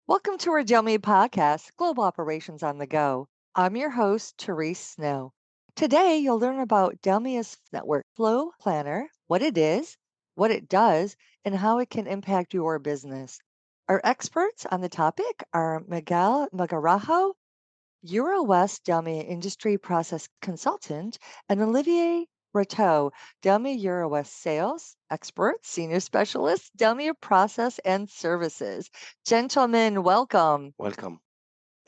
Welcome to our DELMIA podcast, Global Operations on the Go. I'm your host, Therese Snow. Today, you'll learn about DELMIA's Network Flow Planner, what it is, what it does, and how it can impact your business. Our experts on the topic are Miguel Magarajo, Eurowest Delmia Industry Process Consultant, and Olivier Rateau, Delmia Eurowest Sales Expert, Senior Specialist, Delmia Process and Services. Gentlemen, welcome. Welcome.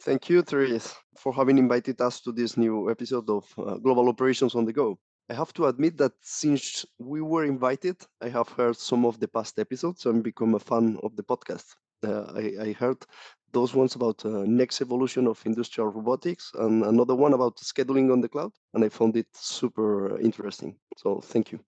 Thank you, Therese, for having invited us to this new episode of Global Operations on the Go. I have to admit that since we were invited, I have heard some of the past episodes and become a fan of the podcast. I heard those ones about next evolution of industrial robotics and another one about scheduling on the cloud, and I found it super interesting. So thank you.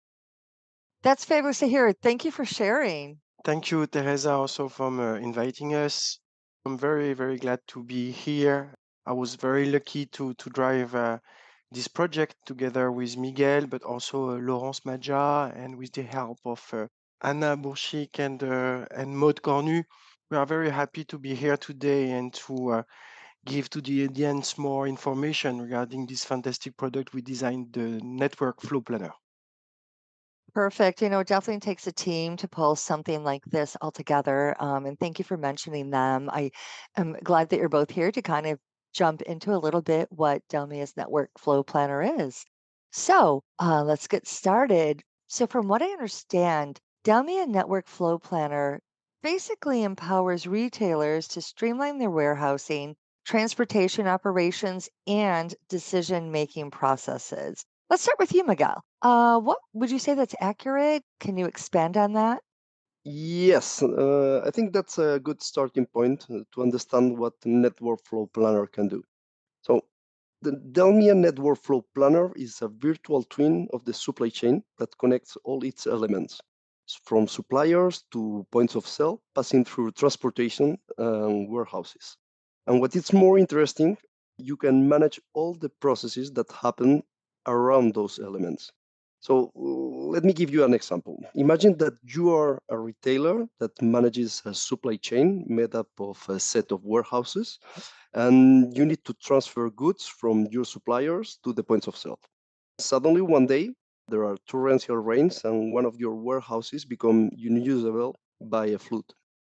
That's fabulous to hear. Thank you for sharing. Thank you, Teresa, also for inviting us. I'm very, very glad to be here. I was very lucky to drive this project together with Miguel, but also Laurence Maja, and with the help of Anna Bourchik and Maud Cornu. We are very happy to be here today and to give to the audience more information regarding this fantastic product we designed, the Network Flow Planner. Perfect. It definitely takes a team to pull something like this all together. And thank you for mentioning them. I am glad that you're both here to kind of jump into a little bit what Delmia's Network Flow Planner is. So let's get started. So, from what I understand, Delmia Network Flow Planner basically empowers retailers to streamline their warehousing, transportation operations, and decision making processes. Let's start with you, Miguel. What would you say that's accurate? Can you expand on that? Yes, I think that's a good starting point to understand what Network Flow Planner can do. So, the DELMIA Network Flow Planner is a virtual twin of the supply chain that connects all its elements, from suppliers to points of sale, passing through transportation and warehouses. And what is more interesting, you can manage all the processes that happen around those elements. So let me give you an example. Imagine that you are a retailer that manages a supply chain made up of a set of warehouses, and you need to transfer goods from your suppliers to the points of sale. Suddenly, one day, there are torrential rains, and one of your warehouses become unusable by a flood.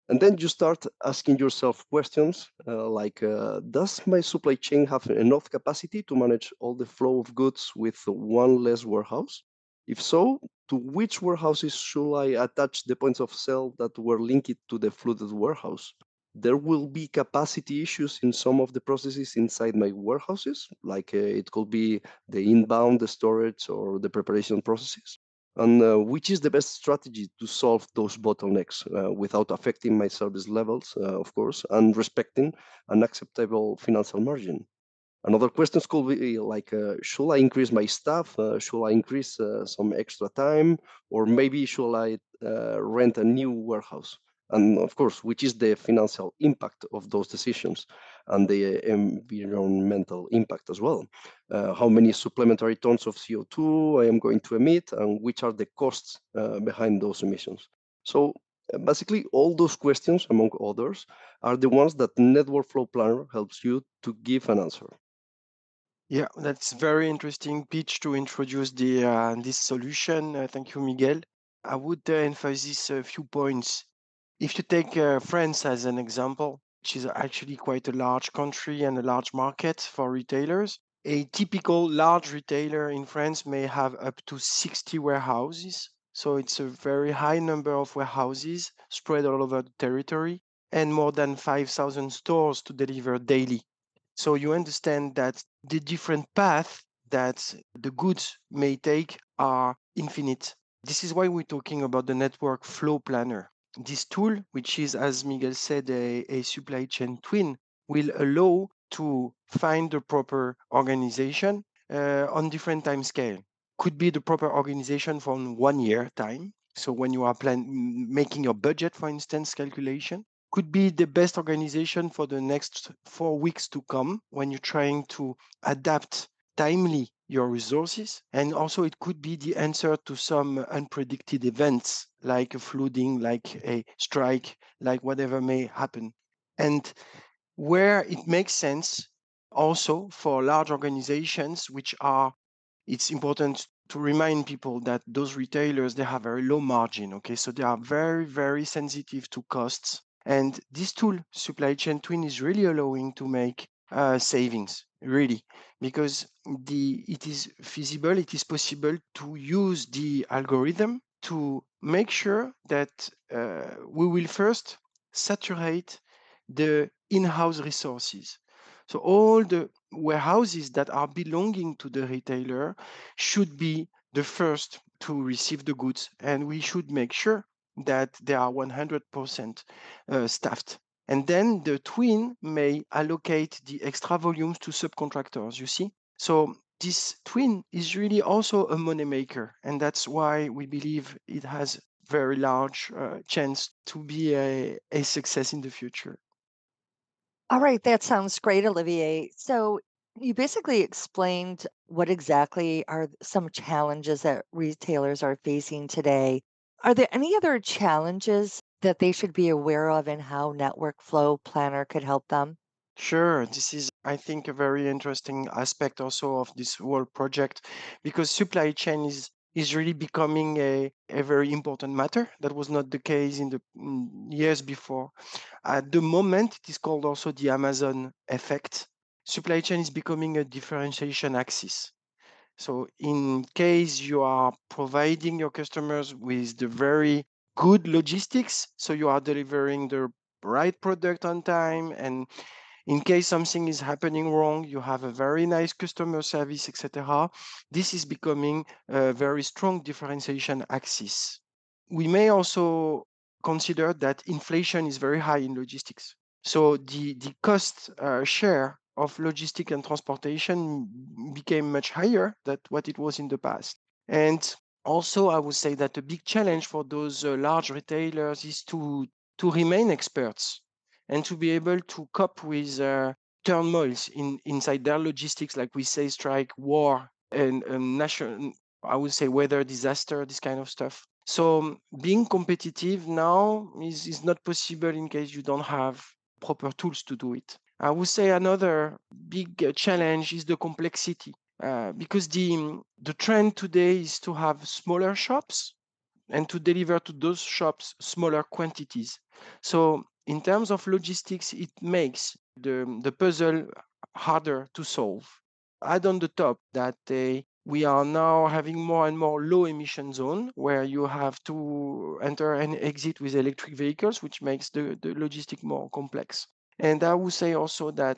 And then you start asking yourself questions does my supply chain have enough capacity to manage all the flow of goods with one less warehouse? If so, to which warehouses should I attach the points of sale that were linked to the flooded warehouse? There will be capacity issues in some of the processes inside my warehouses, it could be the inbound, the storage, or the preparation processes. And which is the best strategy to solve those bottlenecks without affecting my service levels, of course, and respecting an acceptable financial margin? Another question could be should I increase my staff? Should I increase some extra time? Or maybe should I rent a new warehouse? And of course, which is the financial impact of those decisions and the environmental impact as well? How many supplementary tons of CO2 I am going to emit, and which are the costs behind those emissions? So basically, all those questions, among others, are the ones that Network Flow Planner helps you to give an answer. Yeah, that's very interesting pitch to introduce the this solution. Thank you, Miguel. I would emphasize a few points. If you take France as an example, which is actually quite a large country and a large market for retailers, a typical large retailer in France may have up to 60 warehouses. So it's a very high number of warehouses spread all over the territory and more than 5,000 stores to deliver daily. So you understand that the different paths that the goods may take are infinite. This is why we're talking about the network flow planner. This tool, which is, as Miguel said, a supply chain twin, will allow to find the proper organization on different time scale. Could be the proper organization from 1 year time. So when you are making your budget, for instance, calculation, could be the best organization for the next 4 weeks to come when you're trying to adapt timely your resources. And also, it could be the answer to some unpredicted events like a flooding, like a strike, like whatever may happen. And where it makes sense also for large organizations, which are, it's important to remind people that those retailers, they have very low margin. Okay, so they are very, very sensitive to costs. And this tool, supply chain twin, is really allowing to make savings, really, because it is feasible, it is possible to use the algorithm to make sure that we will first saturate the in-house resources. So all the warehouses that are belonging to the retailer should be the first to receive the goods, and we should make sure that they are 100% staffed. And then the twin may allocate the extra volumes to subcontractors, you see? So this twin is really also a money maker, and that's why we believe it has very large chance to be a success in the future. All right, that sounds great, Olivier. So you basically explained what exactly are some challenges that retailers are facing today. Are there any other challenges that they should be aware of and how Network Flow Planner could help them? Sure, this is, I think, a very interesting aspect also of this whole project, because supply chain is really becoming a very important matter. That was not the case in the years before. At the moment, it is called also the Amazon effect. Supply chain is becoming a differentiation axis. So in case you are providing your customers with the very good logistics, so you are delivering the right product on time, and in case something is happening wrong, you have a very nice customer service, etc. This is becoming a very strong differentiation axis. We may also consider that inflation is very high in logistics. So the cost share of logistic and transportation became much higher than what it was in the past. And also, I would say that a big challenge for those large retailers is to remain experts and to be able to cope with turmoils inside their logistics, like we say, strike, war, and national, I would say, weather disaster, this kind of stuff. So being competitive now is not possible in case you don't have proper tools to do it. I would say another big challenge is the complexity, because the trend today is to have smaller shops and to deliver to those shops smaller quantities. So in terms of logistics, it makes the puzzle harder to solve. Add on the top that we are now having more and more low emission zone where you have to enter and exit with electric vehicles, which makes the logistic more complex. And I would say also that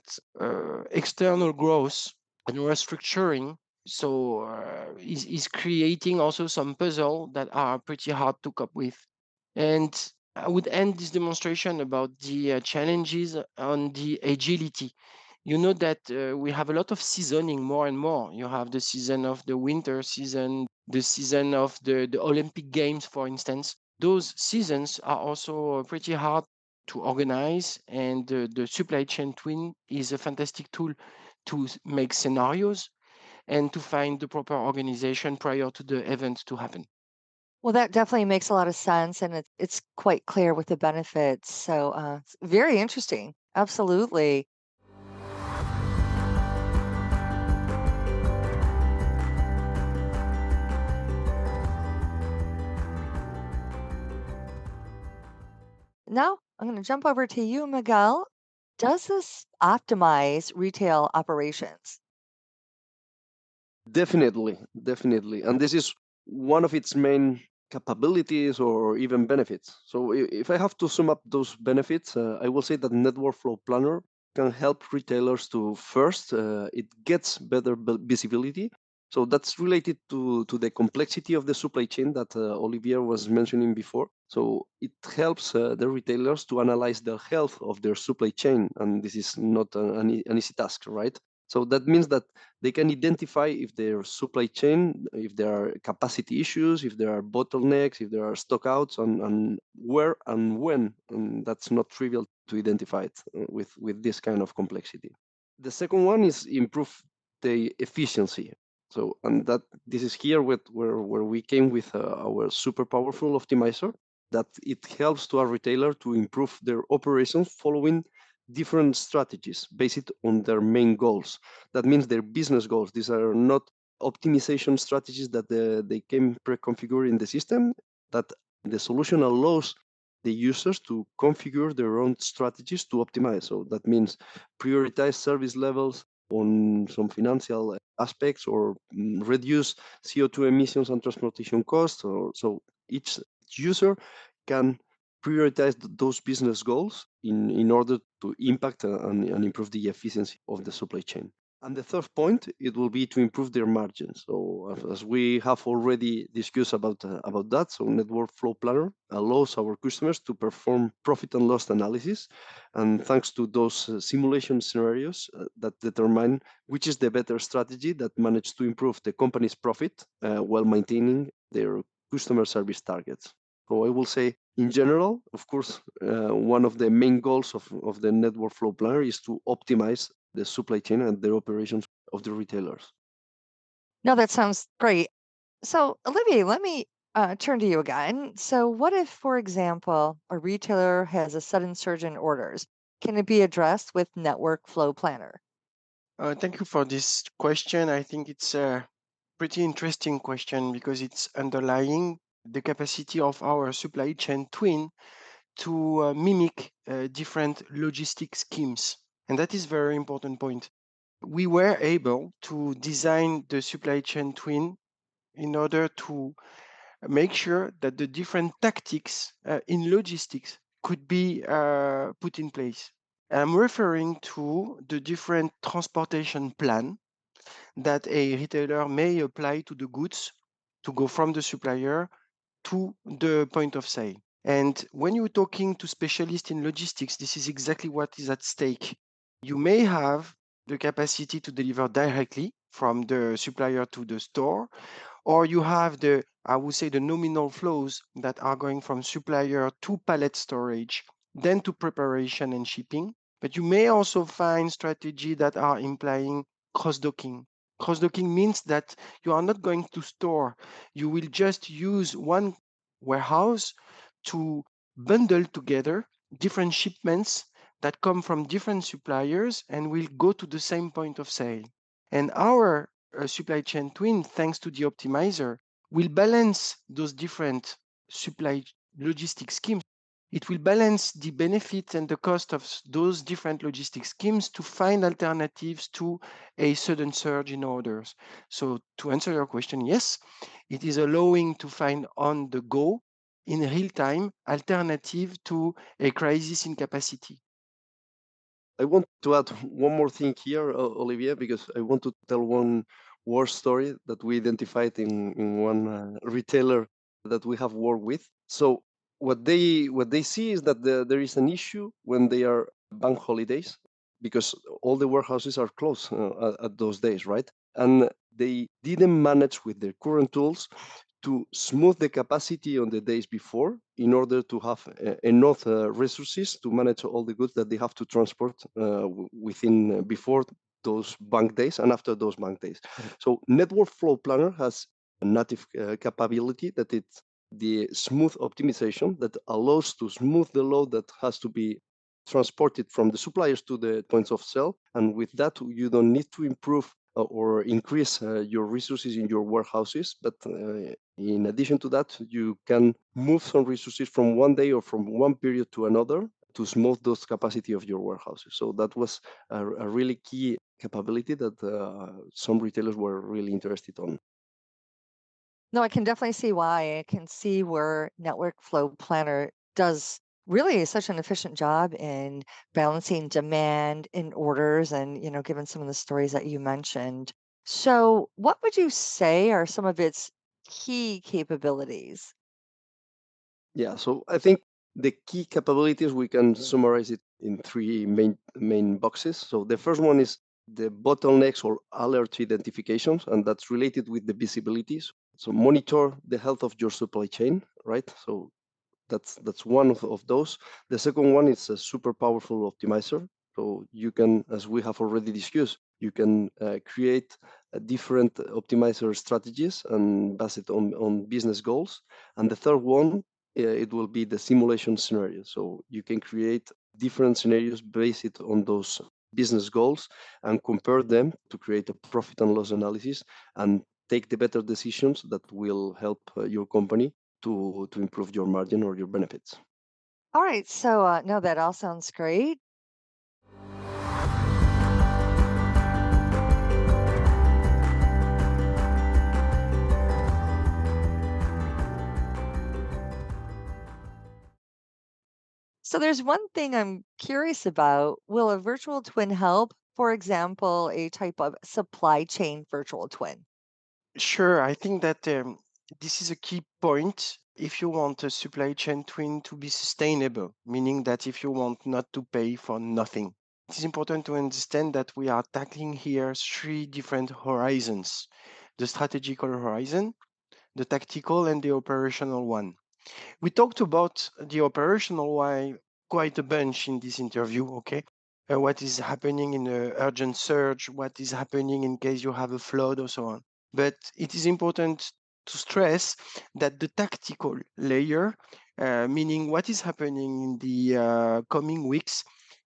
external growth and restructuring is creating also some puzzle that are pretty hard to cope with. And I would end this demonstration about the challenges on the agility. You know that we have a lot of seasoning more and more. You have the season of the winter season, the season of the Olympic Games, for instance. Those seasons are also pretty hard to organize, and the supply chain twin is a fantastic tool to make scenarios and to find the proper organization prior to the event to happen. Well, that definitely makes a lot of sense, and it's quite clear with the benefits. So, it's very interesting. Absolutely. Now, I'm going to jump over to you, Miguel. Does this optimize retail operations? Definitely, definitely. And this is one of its main capabilities or even benefits. So if I have to sum up those benefits, I will say that Network Flow Planner can help retailers to first, it gets better visibility. So that's related to the complexity of the supply chain that Olivier was mentioning before. So it helps the retailers to analyze the health of their supply chain. And this is not an easy task, right? So that means that they can identify if their supply chain, if there are capacity issues, if there are bottlenecks, if there are stockouts, and where and when. And that's not trivial to identify it with this kind of complexity. The second one is improve the efficiency. So, and that this is here where we came with our super powerful optimizer that it helps to a retailer to improve their operations following different strategies based on their main goals. That means their business goals. These are not optimization strategies that they came pre-configured in the system, that the solution allows the users to configure their own strategies to optimize. So that means prioritize service levels on some financial aspects, or reduce CO2 emissions and transportation costs. Or, so each user can prioritize those business goals in order to impact and improve the efficiency of the supply chain. And the third point, it will be to improve their margins. So as we have already discussed about that, so Network Flow Planner allows our customers to perform profit and loss analysis, and thanks to those simulation scenarios that determine which is the better strategy that manages to improve the company's profit while maintaining their customer service targets. So I will say, in general, of course, one of the main goals of the Network Flow Planner is to optimize the supply chain and the operations of the retailers. No, that sounds great. So, Olivier, let me turn to you again. So, what if, for example, a retailer has a sudden surge in orders? Can it be addressed with Network Flow Planner? Thank you for this question. I think it's a pretty interesting question because it's underlying the capacity of our supply chain twin to mimic different logistic schemes. And that is a very important point. We were able to design the supply chain twin in order to make sure that the different tactics in logistics could be put in place. I'm referring to the different transportation plan that a retailer may apply to the goods to go from the supplier to the point of sale. And when you're talking to specialists in logistics, this is exactly what is at stake. You may have the capacity to deliver directly from the supplier to the store, or you have the, I would say, the nominal flows that are going from supplier to pallet storage, then to preparation and shipping. But you may also find strategy that are implying cross-docking. Cross-docking means that you are not going to store. You will just use one warehouse to bundle together different shipments that come from different suppliers and will go to the same point of sale. And our supply chain twin, thanks to the optimizer, will balance those different supply logistics schemes. It will balance the benefits and the cost of those different logistics schemes to find alternatives to a sudden surge in orders. So to answer your question, yes, it is allowing to find on the go in real time alternative to a crisis in capacity. I want to add one more thing here, Olivier, because I want to tell one war story that we identified in one retailer that we have worked with. So what they see is that there is an issue when they are bank holidays, because all the warehouses are closed at those days, right? And they didn't manage with their current tools to smooth the capacity on the days before in order to have enough resources to manage all the goods that they have to transport within before those bank days and after those bank days. So Network Flow Planner has a native capability that it's the smooth optimization that allows to smooth the load that has to be transported from the suppliers to the points of sale. And with that, you don't need to improve or increase your resources in your warehouses. But in addition to that, you can move some resources from one day or from one period to another to smooth those capacity of your warehouses. So that was a really key capability that some retailers were really interested on. No, I can definitely see why. I can see where Network Flow Planner does really such an efficient job in balancing demand in orders and, given some of the stories that you mentioned. So, what would you say are some of its key capabilities? Yeah, so I think the key capabilities we can summarize it in three main boxes. So the first one is the bottlenecks or alert identifications, and that's related with the visibilities. So monitor the health of your supply chain, right? So that's one of those. The second one is a super powerful optimizer. So you can, as we have already discussed, you can create different optimizer strategies and base it on business goals. And the third one it will be the simulation scenario. So you can create different scenarios based on those business goals and compare them to create a profit and loss analysis and take the better decisions that will help your company to improve your margin or your benefits. All right. So, no, that all sounds great. So, there's one thing I'm curious about. Will a virtual twin help, for example, a type of supply chain virtual twin? Sure, I think that this is a key point if you want a supply chain twin to be sustainable, meaning that if you want not to pay for nothing. It is important to understand that we are tackling here three different horizons: the strategical horizon, the tactical, and the operational one. We talked about the operational why quite a bunch in this interview, okay? What is happening in an urgent surge, what is happening in case you have a flood or so on. But it is important to stress that the tactical layer, meaning what is happening in the coming weeks,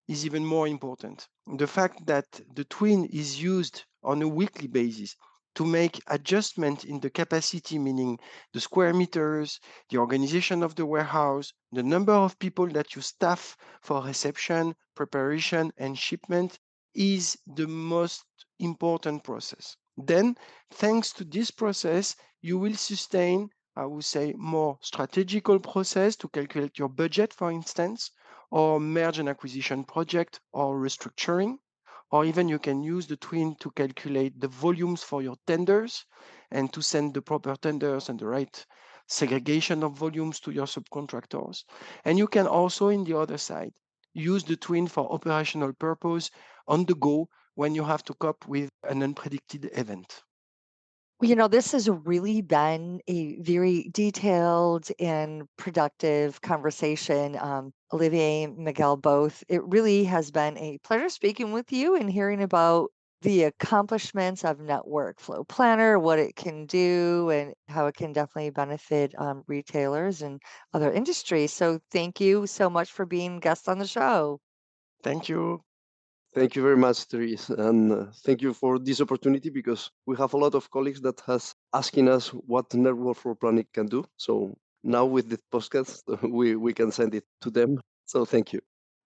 is even more important. The fact that the twin is used on a weekly basis to make adjustment in the capacity, meaning the square meters, the organization of the warehouse, the number of people that you staff for reception, preparation, and shipment is the most important process. Then, thanks to this process, you will sustain, I would say, more strategical process to calculate your budget, for instance, or merge and acquisition project or restructuring, or even you can use the twin to calculate the volumes for your tenders and to send the proper tenders and the right segregation of volumes to your subcontractors. And you can also, in the other side, use the twin for operational purpose on the go when you have to cope with an unpredicted event. This has really been a very detailed and productive conversation. Olivier, Miguel, both. It really has been a pleasure speaking with you and hearing about the accomplishments of Network Flow Planner, what it can do, and how it can definitely benefit retailers and other industries. So, thank you so much for being guest on the show. Thank you. Thank you very much, Therese, and thank you for this opportunity because we have a lot of colleagues that has asking us what network floor planning can do. So now with the podcast, we can send it to them. So thank you.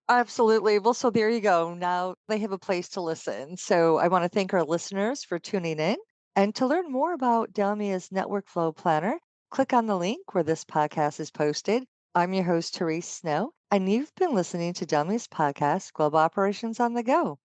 Absolutely. Well, so there you go. Now they have a place to listen. So I want to thank our listeners for tuning in. And to learn more about DELMIA's Network Flow Planner, click on the link where this podcast is posted. I'm your host, Therese Snow, and you've been listening to DELMIA's podcast, Global Operations on the Go.